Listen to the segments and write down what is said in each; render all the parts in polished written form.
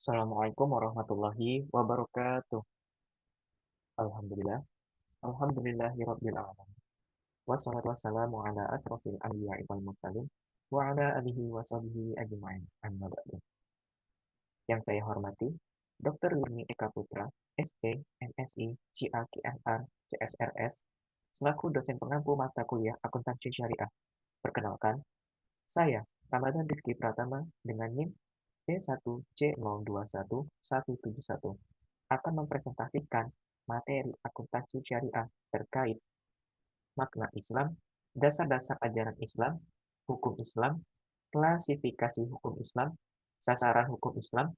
Assalamualaikum warahmatullahi wabarakatuh. Alhamdulillah. Alhamdulillahirabbil alamin. Wassalatu wassalamu ala asrofil anbiya'i wal mursalin wa ala alihi wa sahbihi ajma'in. Amma ba'du. Yang saya hormati, Dr. Wirni Eka Putra, ST, MSI, CAKFR, CSRS, selaku dosen pengampu mata kuliah Akuntansi Syariah. Perkenalkan, saya Ramadan Rizky Pratama dengan NIM D1C021171 akan mempresentasikan materi akuntansi syariah terkait makna Islam, dasar-dasar ajaran Islam, hukum Islam, klasifikasi hukum Islam, sasaran hukum Islam,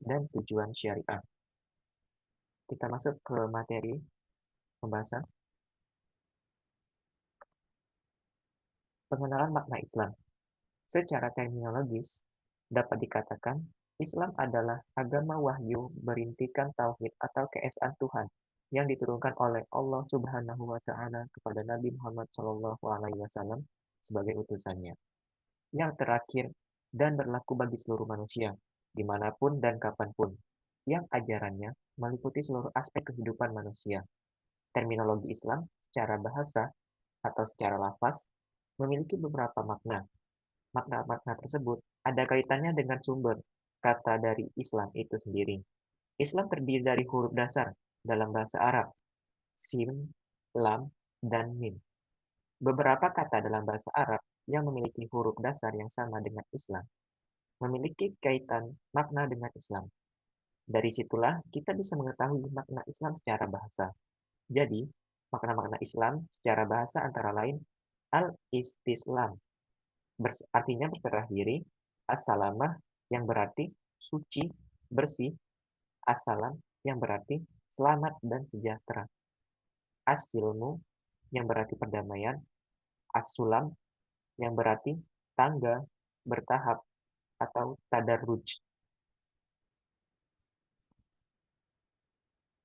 dan tujuan syariah. Kita masuk ke materi pembahasan. Pengenalan makna Islam. Secara terminologis, dapat dikatakan Islam adalah agama wahyu berintikan tauhid atau keesaan Tuhan yang diturunkan oleh Allah Subhanahu wa taala kepada Nabi Muhammad SAW sebagai utusannya. Yang terakhir dan berlaku bagi seluruh manusia, dimanapun dan kapanpun, yang ajarannya meliputi seluruh aspek kehidupan manusia. Terminologi Islam secara bahasa atau secara lafaz memiliki beberapa makna. Makna-makna tersebut ada kaitannya dengan sumber kata dari Islam itu sendiri. Islam terdiri dari huruf dasar dalam bahasa Arab, sin, lam, dan mim. Beberapa kata dalam bahasa Arab yang memiliki huruf dasar yang sama dengan Islam memiliki kaitan makna dengan Islam. Dari situlah kita bisa mengetahui makna Islam secara bahasa. Jadi, makna-makna Islam secara bahasa antara lain al-istislam, artinya berserah diri, as-salamah yang berarti suci, bersih, as-salam yang berarti selamat dan sejahtera, as-silmu yang berarti perdamaian, as-sulam yang berarti tangga, bertahap, atau tadarruj.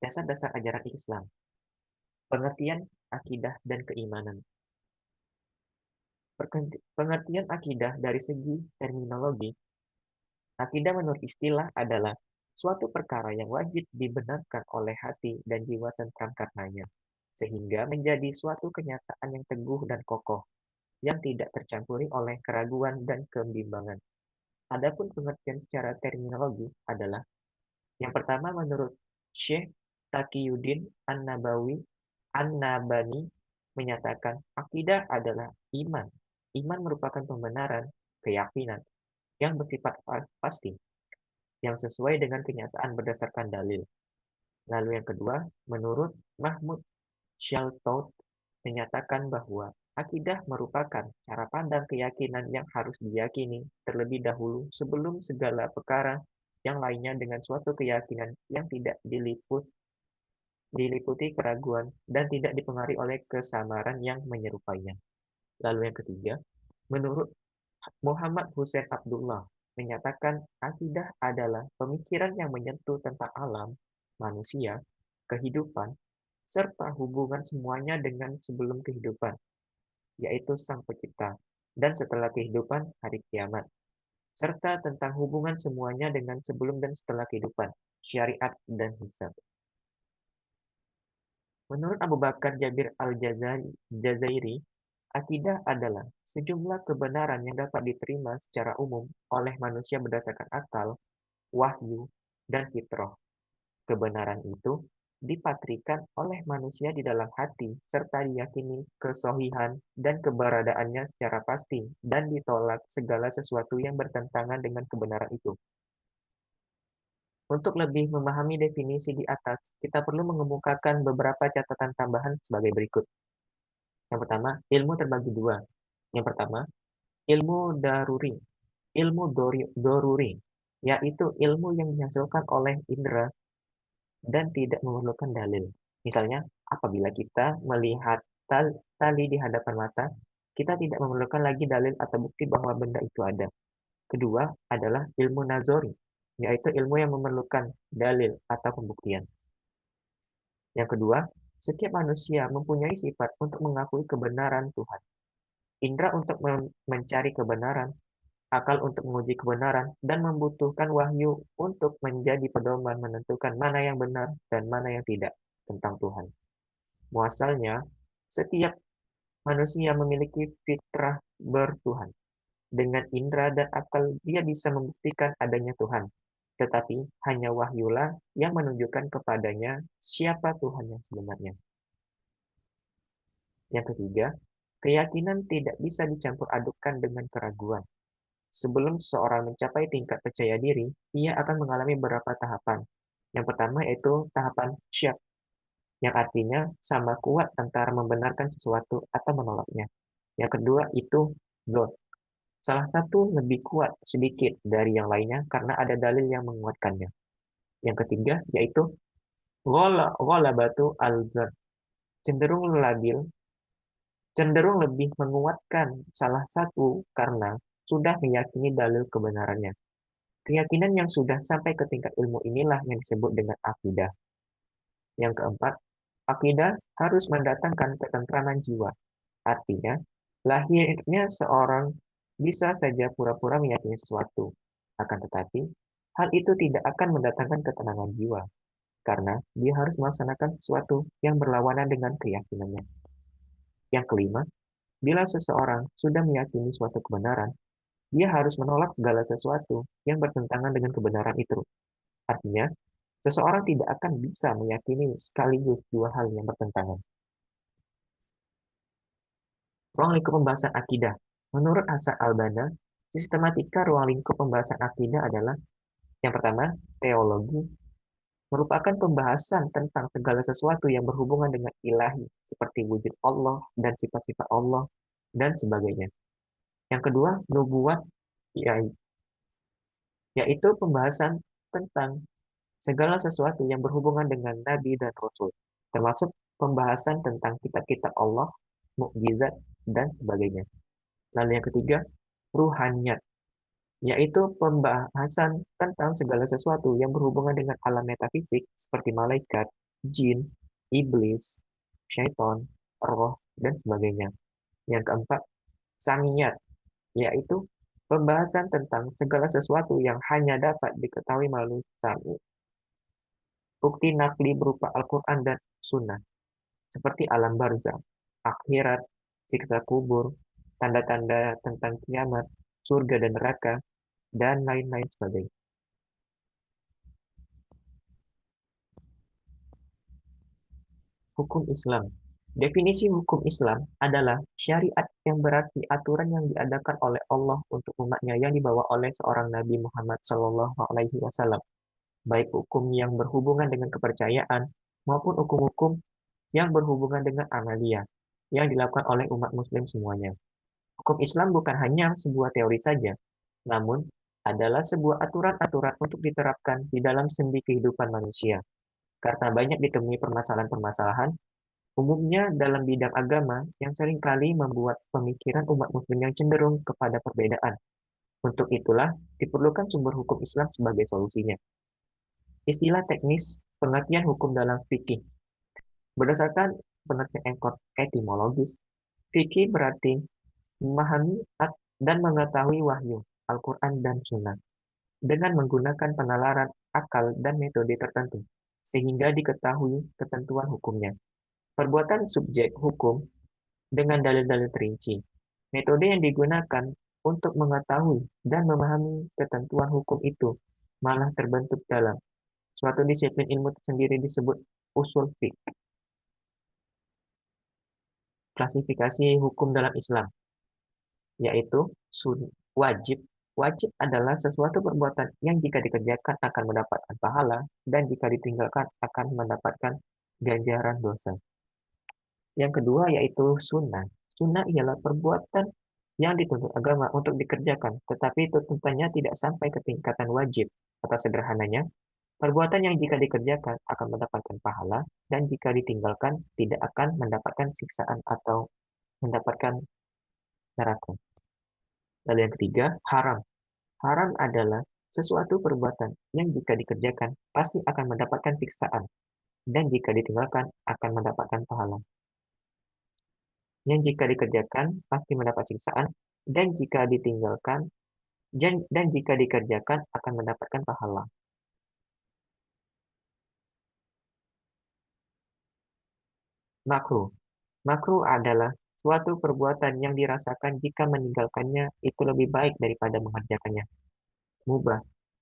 Dasar-dasar ajaran Islam. Pengertian akidah dan keimanan. Pengertian akidah dari segi terminologi. Akidah menurut istilah adalah suatu perkara yang wajib dibenarkan oleh hati dan jiwa tentram karenanya, sehingga menjadi suatu kenyataan yang teguh dan kokoh, yang tidak tercampuri oleh keraguan dan kebimbangan. Adapun pengertian secara terminologi adalah yang pertama menurut Syekh Taqiyuddin An-Nabawi An-Nabani menyatakan akidah adalah iman. Iman merupakan pembenaran, keyakinan yang bersifat pasti, yang sesuai dengan kenyataan berdasarkan dalil. Lalu yang kedua, menurut Mahmud Shaltut menyatakan bahwa akidah merupakan cara pandang keyakinan yang harus diyakini terlebih dahulu sebelum segala perkara yang lainnya dengan suatu keyakinan yang tidak diliputi keraguan dan tidak dipengaruhi oleh kesamaran yang menyerupainya. Lalu yang ketiga, menurut Muhammad Hussein Abdullah menyatakan akidah adalah pemikiran yang menyentuh tentang alam, manusia, kehidupan, serta hubungan semuanya dengan sebelum kehidupan, yaitu Sang Pencipta, dan setelah kehidupan hari kiamat, serta tentang hubungan semuanya dengan sebelum dan setelah kehidupan, syariat dan hisab. Menurut Abu Bakar Jabir Al-Jazairi, akidah adalah sejumlah kebenaran yang dapat diterima secara umum oleh manusia berdasarkan akal, wahyu, dan fitrah. Kebenaran itu dipatrikan oleh manusia di dalam hati serta diyakini kesohihan dan keberadaannya secara pasti dan ditolak segala sesuatu yang bertentangan dengan kebenaran itu. Untuk lebih memahami definisi di atas, kita perlu mengemukakan beberapa catatan tambahan sebagai berikut. Yang pertama, ilmu terbagi dua. Yang pertama, ilmu daruri. Ilmu doruri, yaitu ilmu yang dihasilkan oleh indera dan tidak memerlukan dalil. Misalnya, apabila kita melihat tali di hadapan mata, kita tidak memerlukan lagi dalil atau bukti bahwa benda itu ada. Kedua adalah ilmu nazori, yaitu ilmu yang memerlukan dalil atau pembuktian. Yang kedua, setiap manusia mempunyai sifat untuk mengakui kebenaran Tuhan. Indra untuk mencari kebenaran akal untuk menguji kebenaran, dan membutuhkan wahyu untuk menjadi pedoman menentukan mana yang benar dan mana yang tidak tentang Tuhan. Muasalnya, setiap manusia memiliki fitrah bertuhan. Dengan indera dan akal dia bisa membuktikan adanya Tuhan. Tetapi hanya wahyulah yang menunjukkan kepadanya siapa Tuhan yang sebenarnya. Yang ketiga, keyakinan tidak bisa dicampur adukkan dengan keraguan. Sebelum seseorang mencapai tingkat percaya diri, ia akan mengalami beberapa tahapan. Yang pertama yaitu tahapan syak, yang artinya sama kuat antara membenarkan sesuatu atau menolaknya. Yang kedua itu dzon. Salah satu lebih kuat sedikit dari yang lainnya karena ada dalil yang menguatkannya. Yang ketiga yaitu ghalabatu al-zan, cenderung labil, cenderung lebih menguatkan salah satu karena sudah meyakini dalil kebenarannya. Keyakinan yang sudah sampai ke tingkat ilmu inilah yang disebut dengan akidah. Yang keempat, akidah harus mendatangkan ketentraman jiwa. Artinya, lahirnya seorang bisa saja pura-pura meyakini sesuatu. Akan tetapi, hal itu tidak akan mendatangkan ketenangan jiwa, karena dia harus melaksanakan sesuatu yang berlawanan dengan keyakinannya. Yang kelima, bila seseorang sudah meyakini suatu kebenaran, dia harus menolak segala sesuatu yang bertentangan dengan kebenaran itu. Artinya, seseorang tidak akan bisa meyakini sekaligus dua hal yang bertentangan. Ruang lingkup pembahasan akidah. Menurut Hasan al-Banna, sistematika ruang lingkup pembahasan akidah adalah yang pertama, teologi, merupakan pembahasan tentang segala sesuatu yang berhubungan dengan ilahi, seperti wujud Allah dan sifat-sifat Allah, dan sebagainya. Yang kedua, nubuat, yaitu pembahasan tentang segala sesuatu yang berhubungan dengan Nabi dan Rasul, termasuk pembahasan tentang kitab-kitab Allah, mukjizat, dan sebagainya. Lalu yang ketiga, ruhaniyat, yaitu pembahasan tentang segala sesuatu yang berhubungan dengan alam metafisik seperti malaikat, jin, iblis, syaitan, roh, dan sebagainya. Yang keempat, samiyat, yaitu pembahasan tentang segala sesuatu yang hanya dapat diketahui melalui sami. Bukti nakli berupa Al-Quran dan Sunnah, seperti alam barzah, akhirat, siksa kubur, tanda-tanda tentang kiamat, surga dan neraka, dan lain-lain sebagainya. Hukum Islam. Definisi hukum Islam adalah syariat yang berarti aturan yang diadakan oleh Allah untuk umatnya yang dibawa oleh seorang Nabi Muhammad SAW, baik hukum yang berhubungan dengan kepercayaan maupun hukum-hukum yang berhubungan dengan amalia yang dilakukan oleh umat muslim semuanya. Hukum Islam bukan hanya sebuah teori saja, namun adalah sebuah aturan-aturan untuk diterapkan di dalam sendi kehidupan manusia. Karena banyak ditemui permasalahan-permasalahan, umumnya dalam bidang agama yang seringkali membuat pemikiran umat muslim yang cenderung kepada perbedaan. Untuk itulah diperlukan sumber hukum Islam sebagai solusinya. Istilah teknis pengertian hukum dalam fikih. Berdasarkan pengertian etimologis, fikih berarti memahami dan mengetahui wahyu, Al-Quran dan Sunnah, dengan menggunakan penalaran akal dan metode tertentu, sehingga diketahui ketentuan hukumnya. Perbuatan subjek hukum dengan dalil-dalil terinci. Metode yang digunakan untuk mengetahui dan memahami ketentuan hukum itu malah terbentuk dalam suatu disiplin ilmu tersendiri disebut usul fiqh. Klasifikasi hukum dalam Islam, yaitu wajib. Wajib adalah sesuatu perbuatan yang jika dikerjakan akan mendapatkan pahala dan jika ditinggalkan akan mendapatkan ganjaran dosa. Yang kedua yaitu sunnah. Sunnah ialah perbuatan yang dituntut agama untuk dikerjakan, tetapi tuntutannya tidak sampai ke tingkatan wajib. Atau sederhananya, perbuatan yang jika dikerjakan akan mendapatkan pahala dan jika ditinggalkan tidak akan mendapatkan siksaan atau mendapatkan neraka. Lalu yang ketiga, haram. Haram adalah sesuatu perbuatan yang jika dikerjakan pasti akan mendapatkan siksaan dan jika ditinggalkan akan mendapatkan pahala. Yang jika dikerjakan pasti mendapat siksaan dan jika ditinggalkan dan jika dikerjakan akan mendapatkan pahala. Makruh. Makruh adalah suatu perbuatan yang dirasakan jika meninggalkannya itu lebih baik daripada mengerjakannya. Mubah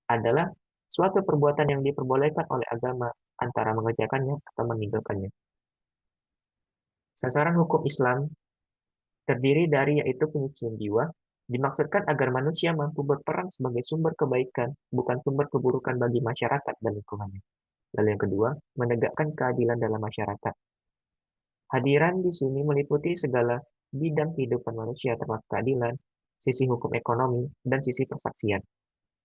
adalah suatu perbuatan yang diperbolehkan oleh agama antara mengerjakannya atau meninggalkannya. Sasaran hukum Islam terdiri dari yaitu penyucian jiwa, dimaksudkan agar manusia mampu berperan sebagai sumber kebaikan, bukan sumber keburukan bagi masyarakat dan lingkungannya. Lalu yang kedua, menegakkan keadilan dalam masyarakat. Hadiran di sini meliputi segala bidang kehidupan manusia termasuk keadilan, sisi hukum ekonomi, dan sisi persaksian.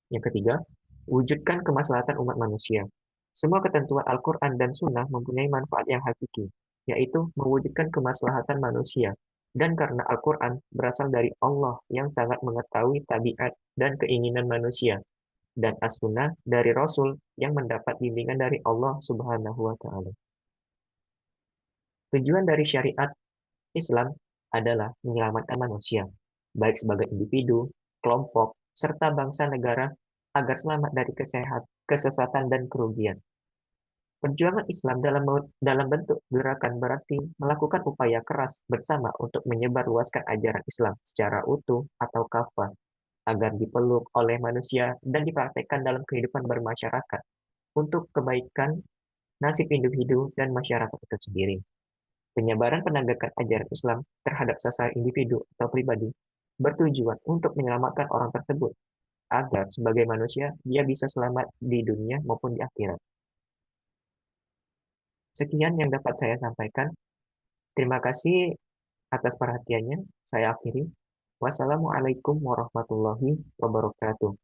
Yang ketiga, wujudkan kemaslahatan umat manusia. Semua ketentuan Al-Quran dan Sunnah mempunyai manfaat yang hakiki, yaitu mewujudkan kemaslahatan manusia. Dan karena Al-Quran berasal dari Allah yang sangat mengetahui tabiat dan keinginan manusia, dan As-Sunnah dari Rasul yang mendapat bimbingan dari Allah Subhanahu wa Ta'ala. Tujuan dari syariat Islam adalah menyelamatkan manusia, baik sebagai individu, kelompok, serta bangsa negara agar selamat dari kesesatan dan kerugian. Perjuangan Islam dalam bentuk gerakan berarti melakukan upaya keras bersama untuk menyebarluaskan ajaran Islam secara utuh atau kafah agar dipeluk oleh manusia dan dipraktekkan dalam kehidupan bermasyarakat untuk kebaikan nasib individu dan masyarakat itu sendiri. Penyebaran penegakan ajaran Islam terhadap sasaran individu atau pribadi bertujuan untuk menyelamatkan orang tersebut agar sebagai manusia dia bisa selamat di dunia maupun di akhirat. Sekian yang dapat saya sampaikan. Terima kasih atas perhatiannya. Saya akhiri. Wassalamualaikum warahmatullahi wabarakatuh.